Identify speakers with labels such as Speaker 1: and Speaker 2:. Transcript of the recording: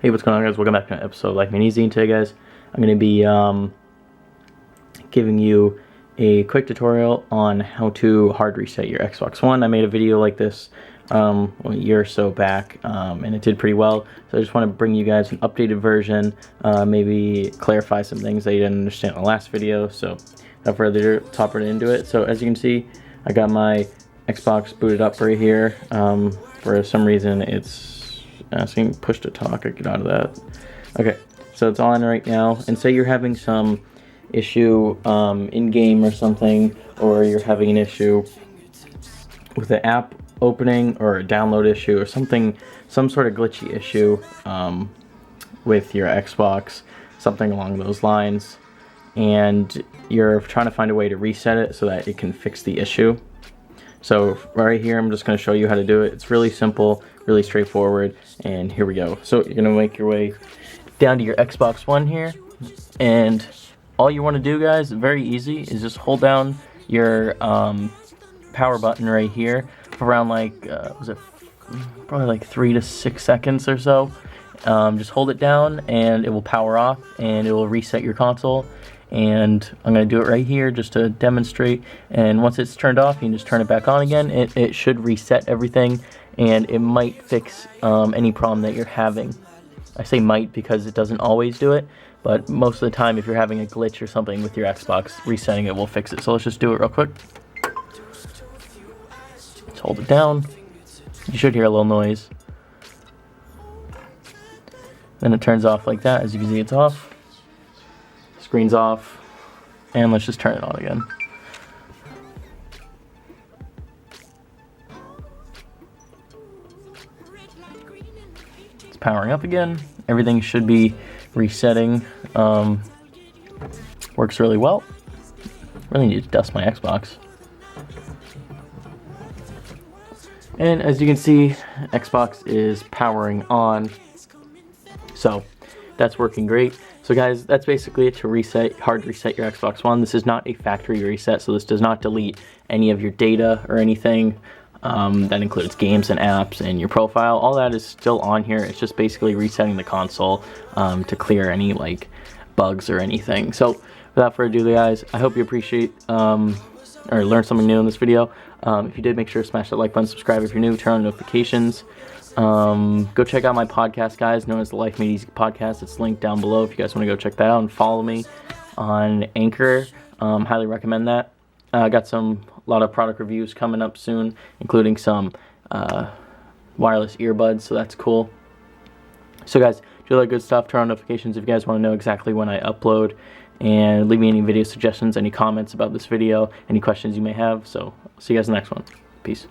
Speaker 1: Hey, what's going on, guys? Welcome back to an episode of Life Made Easy. And today, guys, I'm going to be giving you a quick tutorial on how to hard reset your Xbox One. I made a video like this a year or so back, and it did pretty well. So I just want to bring you guys an updated version, maybe clarify some things that you didn't understand in the last video. So without further ado, top right into it. So as you can see, I got my Xbox booted up right here. For some reason, it's asking push to talk. I get out of that. Okay, so it's on right now, and say you're having some issue in game or something, or you're having an issue with the app opening, or a download issue, or something, some sort of glitchy issue with your Xbox, something along those lines, and you're trying to find a way to reset it so that it can fix the issue. So right here, I'm just going to show you how to do it. It's really simple, really straightforward, and here we go. So you're going to make your way down to your Xbox One here, and all you want to do, guys, very easy, is just hold down your power button right here for around was it probably like 3 to 6 seconds or so. Just hold it down and it will power off and it will reset your console. And I'm going to do it right here just to demonstrate, and once it's turned off, you can just turn it back on again. It should reset everything, and it might fix any problem that you're having. I say might because it doesn't always do it, but most of the time if you're having a glitch or something with your Xbox, resetting it will fix it. So let's just do it real quick. Let's hold it down. You should hear a little noise. Then it turns off like that. As you can see, it's off. Screen's off, and let's just turn it on again. It's powering up again. Everything should be resetting. Works really well. Really need to dust my Xbox. And as you can see, Xbox is powering on. So that's working great. So guys, that's basically it to hard reset your Xbox One. This is not a factory reset, so this does not delete any of your data or anything. That includes games and apps and your profile. All that is still on here. It's just basically resetting the console to clear any bugs or anything. So without further ado, guys, I hope you appreciate or learn something new in this video. If you did, make sure to smash that like button, subscribe if you're new, turn on notifications. Go check out my podcast, guys, known as the Life Made Easy podcast. It's linked down below if you guys want to go check that out, and follow me on Anchor. Highly recommend that. I got a lot of product reviews coming up soon, including some wireless earbuds, so that's cool. So guys, do all that good stuff. Turn on notifications if you guys want to know exactly when I upload, and leave me any video suggestions, any comments about this video, any questions you may have. So I'll see you guys in the next one. Peace.